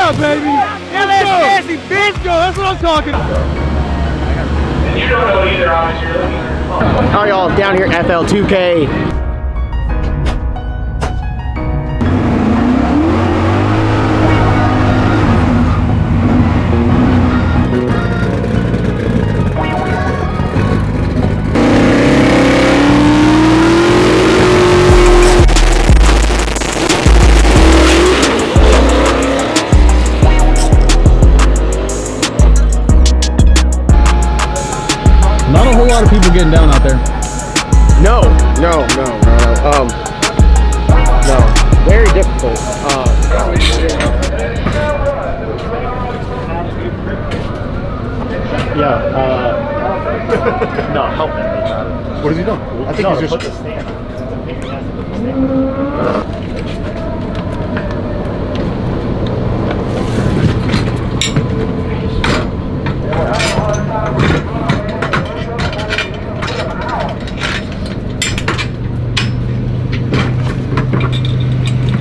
Yeah, baby. Let's go. Fancy, bitch. Go. That's what I'm talking about. You don't know either, obviously. How are y'all down here at FL2K? Not a whole lot of people getting down out there. No. Very difficult. No, help him. What has he done? I think he's just.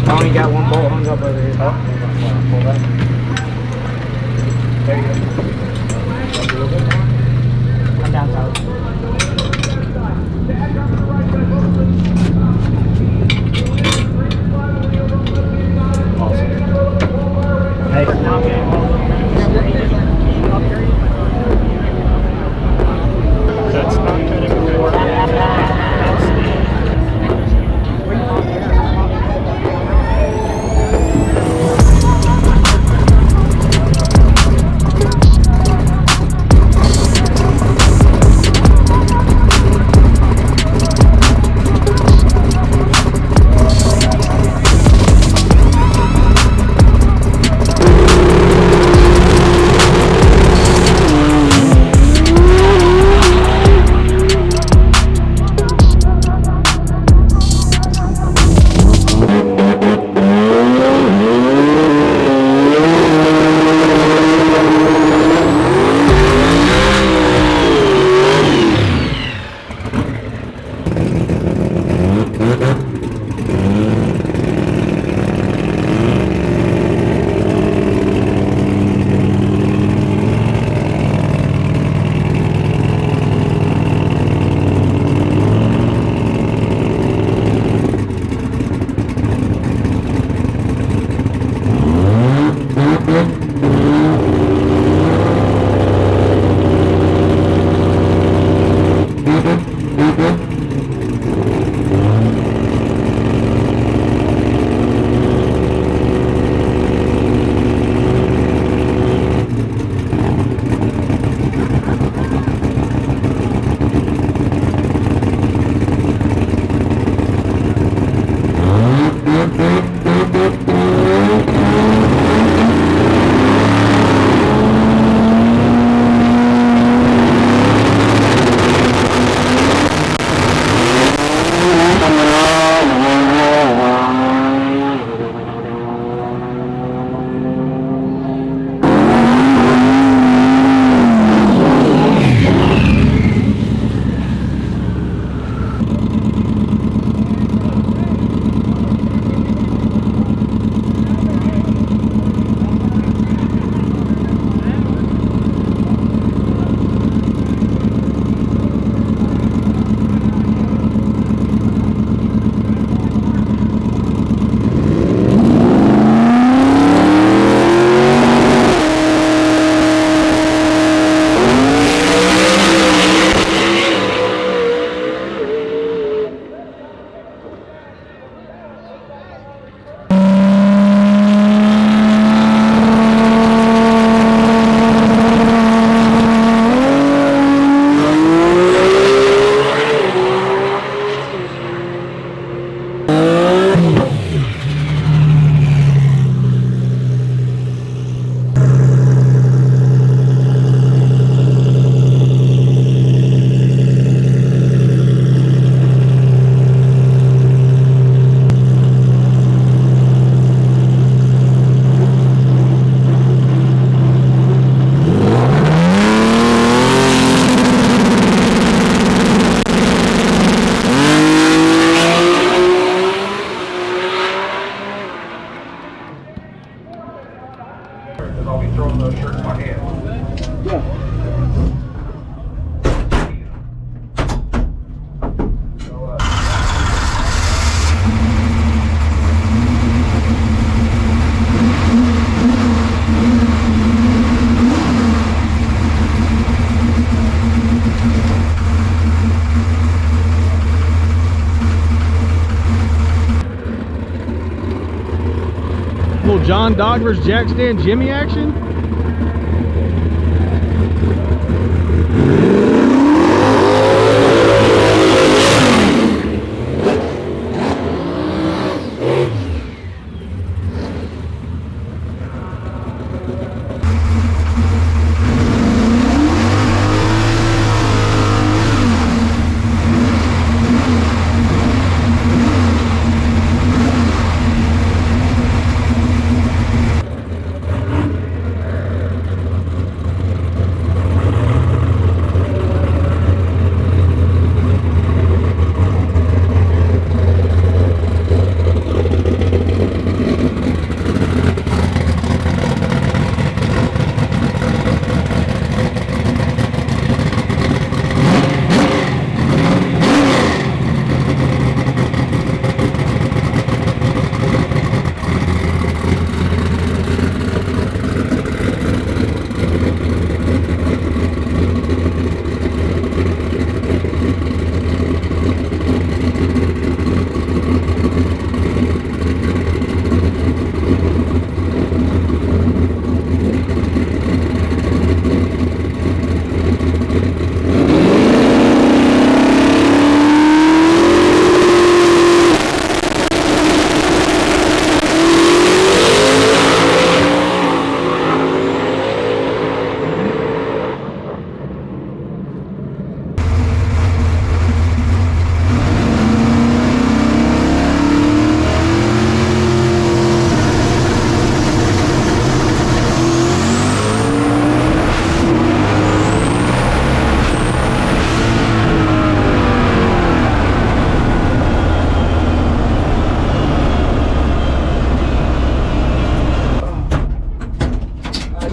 I only got one bolt hung up over here. There you go. Come down, Tyler. Awesome. Hey. That's not cutting before. John Dog versus JACKSTAND Jimmy action.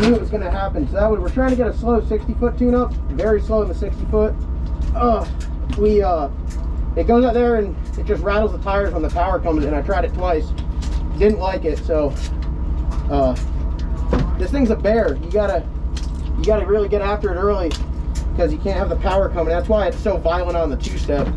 Knew it was going to happen. So that we're trying to get a slow 60-foot tune-up, very slow in the 60-foot. It goes out there and it just rattles the tires when the power comes in. I tried it twice, didn't like it. So this thing's a bear. You gotta really get after it early because you can't have the power coming. That's why it's so violent on the two-step.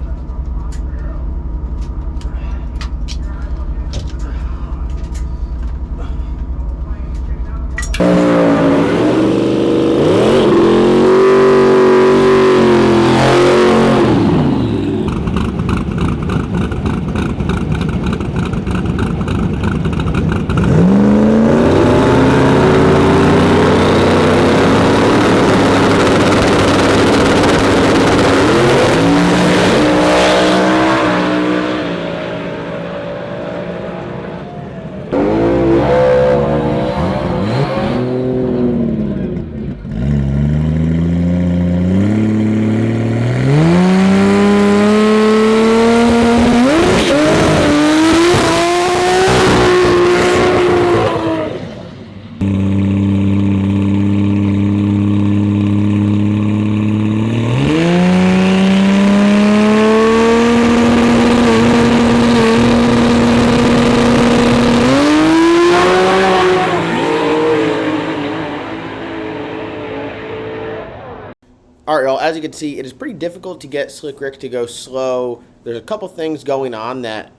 All right, y'all, as you can see, it is pretty difficult to get Slick Rick to go slow. There's a couple things going on that,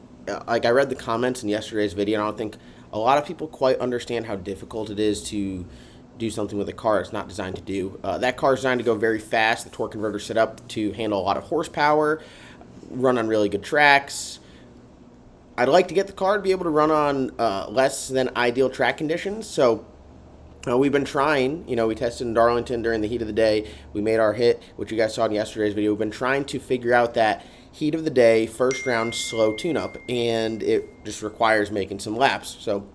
like I read the comments in yesterday's video, and I don't think a lot of people quite understand how difficult it is to do something with a car it's not designed to do. That car is designed to go very fast. The torque converter is set up to handle a lot of horsepower, run on really good tracks. I'd like to get the car to be able to run on less than ideal track conditions, so we've been trying, we tested in Darlington during the heat of the day. We made our hit, which you guys saw in yesterday's video. We've been trying to figure out that heat of the day, first round slow tune-up, and it just requires making some laps. So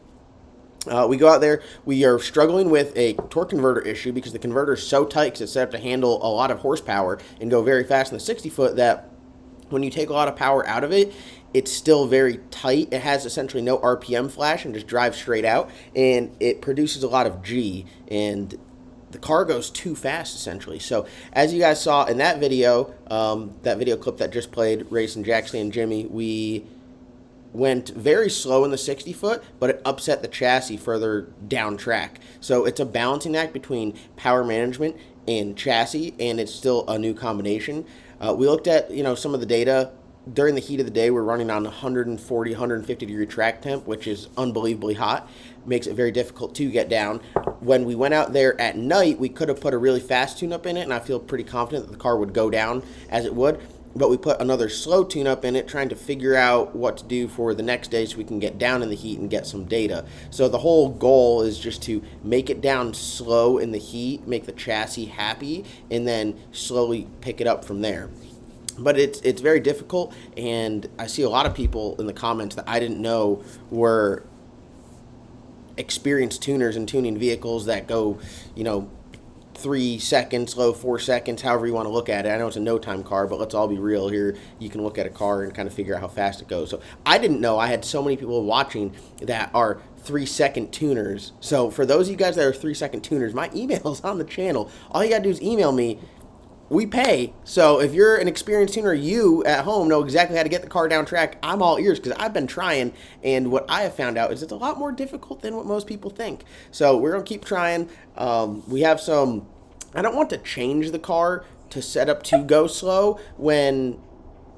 we go out there. We are struggling with a torque converter issue because the converter is so tight because it's set up to handle a lot of horsepower and go very fast in the 60-foot that when you take a lot of power out of it, it's still very tight. It has essentially no RPM flash and just drives straight out, and it produces a lot of G, and the car goes too fast essentially. So as you guys saw in that video clip that just played, racing JACKSTAND Jimmy, we went very slow in the 60-foot, but it upset the chassis further down track. So it's a balancing act between power management and chassis, and it's still a new combination. We looked at some of the data during the heat of the day, we're running on 140, 150 degree track temp, which is unbelievably hot. Makes it very difficult to get down. When we went out there at night, we could have put a really fast tune-up in it, and I feel pretty confident that the car would go down as it would. But we put another slow tune-up in it, trying to figure out what to do for the next day so we can get down in the heat and get some data. So the whole goal is just to make it down slow in the heat, make the chassis happy, and then slowly pick it up from there. But it's very difficult, and I see a lot of people in the comments that I didn't know were experienced tuners and tuning vehicles that go, 3 seconds, slow 4 seconds, however you want to look at it. I know it's a no-time car, but let's all be real here. You can look at a car and kind of figure out how fast it goes. So I didn't know I had so many people watching that are 3-second tuners. So for those of you guys that are 3-second tuners, my email is on the channel. All you got to do is email me. We pay. So if you're an experienced tuner, you at home know exactly how to get the car down track. I'm all ears because I've been trying, and what I have found out is it's a lot more difficult than what most people think. So we're going to keep trying. We have some, I don't want to change the car to set up to go slow when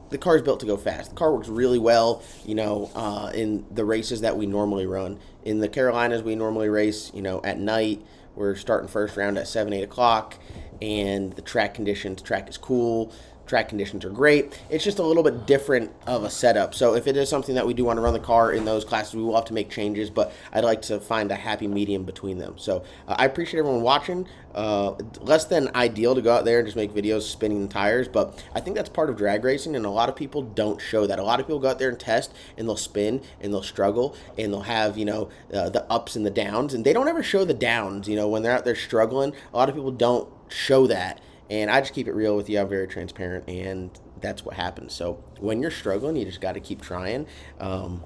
the car is built to go fast. The car works really well, in the races that we normally run. In the Carolinas, we normally race, at night. We're starting first round at 7, 8 o'clock. And the track is cool, track conditions are great. It's just a little bit different of a setup. So if it is something that we do want to run the car in those classes, we will have to make changes, but I'd like to find a happy medium between them. So I appreciate everyone watching. Less than ideal to go out there and just make videos spinning tires, but I think that's part of drag racing, and a lot of people don't show that. A lot of people go out there and test, and they'll spin, and they'll struggle, and they'll have, the ups and the downs, and they don't ever show the downs, when they're out there struggling. A lot of people don't show that, and I just keep it real with you. I'm very transparent, and that's what happens. So when you're struggling, you just got to keep trying, and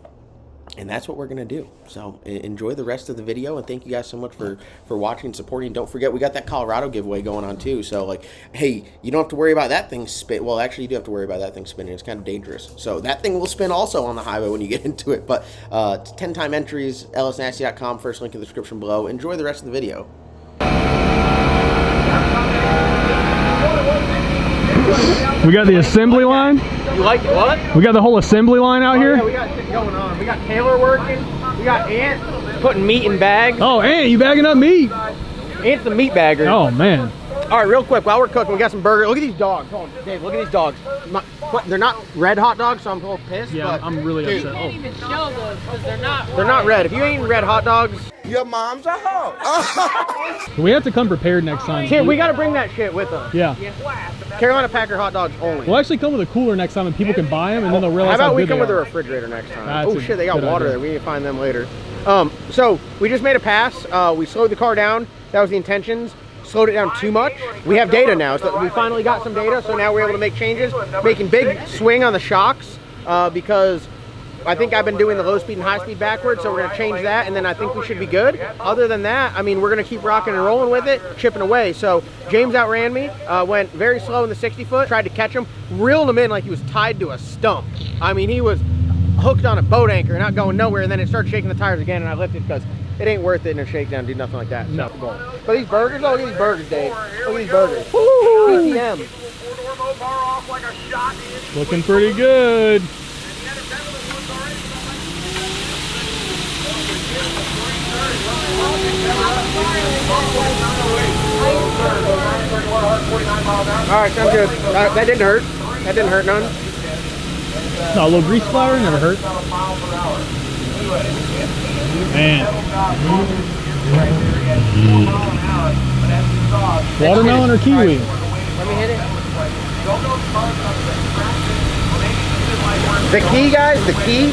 that's what we're gonna do. So enjoy the rest of the video, and thank you guys so much for watching and supporting. Don't forget, we got that Colorado giveaway going on too. So hey, you don't have to worry about that thing spin. Well, actually, you do have to worry about that thing spinning. It's kind of dangerous. So that thing will spin also on the highway when you get into it. But it's 10-time entries, lsnasty.com, first link in the description below. Enjoy the rest of the video. We got the assembly line. You like it? What? We got the whole assembly line out here. Yeah, we got shit going on. We got Taylor working. We got Ant putting meat in bags. Oh, Ant, you bagging up meat? Ant's the meat bagger. Oh, man. All right, real quick, while we're cooking, we got some burgers. Look at these dogs. Hold on, Dave, look at these dogs. They're not red hot dogs, so I'm a little pissed. Yeah, but I'm really upset. You can't even show those because they're not red. If you ain't eating red hot dogs, Your mom's a hoe. We have to come prepared next time. here, we got to bring that shit with us. Yeah. Carolina Packer hot dogs only. We'll actually come with a cooler next time, and people can buy them, and then they'll realize How about we good come they with a are. refrigerator next time? That's Oh a shit, they got good water idea. there. We need to find them later. So we just made a pass. We slowed the car down. That was the intentions. Slowed it down too much. We have data now, so we finally got some data. So now we're able to make changes, making big swing on the shocks because I think I've been doing the low speed and high speed backwards. So we're gonna change that, and then I think we should be good. Other than that, I mean, we're gonna keep rocking and rolling with it, chipping away. So James outran me, went very slow in the 60-foot, tried to catch him, reeled him in like he was tied to a stump. I mean, he was hooked on a boat anchor, not going nowhere, and then it started shaking the tires again, and I lifted because it ain't worth it in a shakedown, do nothing like that. No. So, but these burgers, look at these burgers, Dave. Look at these burgers. Woo! BTM. Looking pretty good. All right, sounds good. That didn't hurt. That didn't hurt none. No, a little grease flour never hurt. Man. Watermelon or kiwi? Let me hit it. The key, guys, the key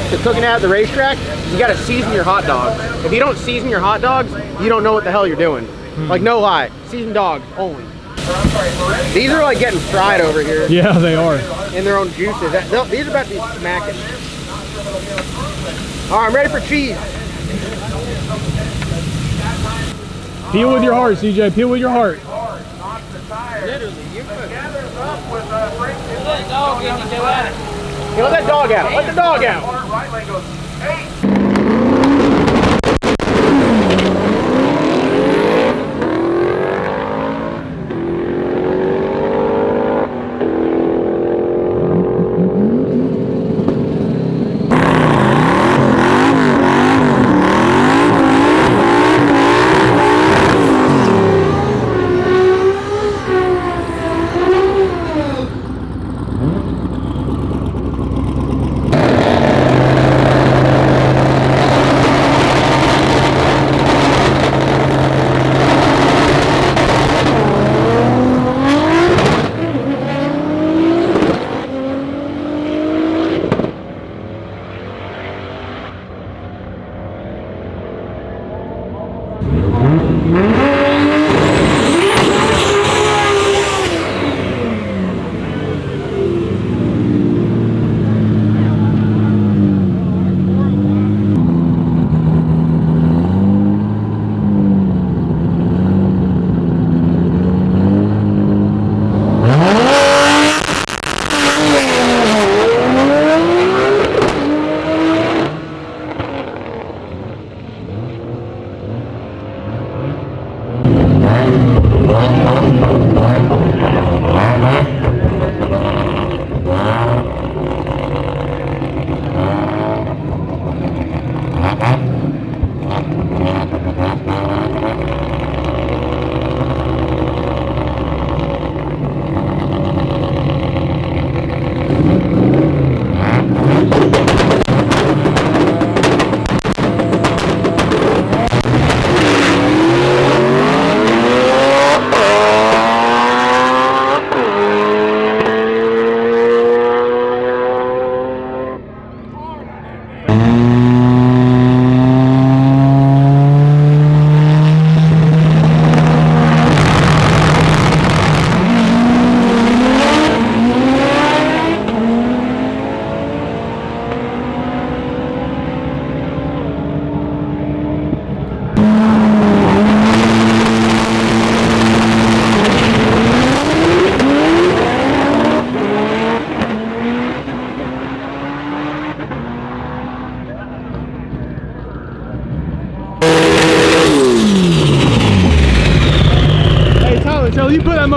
to cooking out at the racetrack, you got to season your hot dogs. If you don't season your hot dogs, you don't know what the hell you're doing. Like, no lie. Seasoned dogs only. These are like getting fried over here. Yeah, they are. In their own juices. These are about to be smacking. All right, I'm ready for cheese. Peel with your heart, CJ. Peel with your heart. Hey, let that dog out. Let the dog out.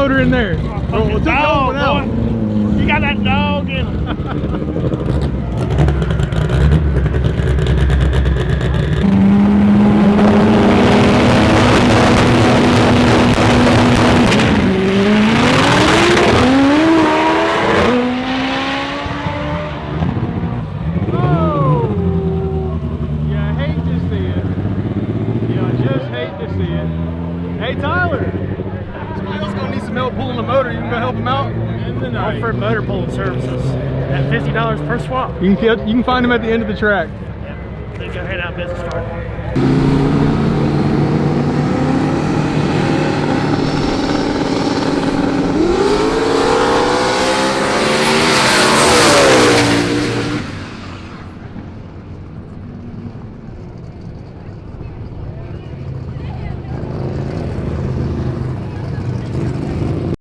motor in there. We'll take the old one out. You got that dog in. Hey Tyler, somebody else gonna need some help pulling the motor. You can go help him out. Offer motor pulling services at $50 per swap. You can find him at the end of the track. Then go head out business card.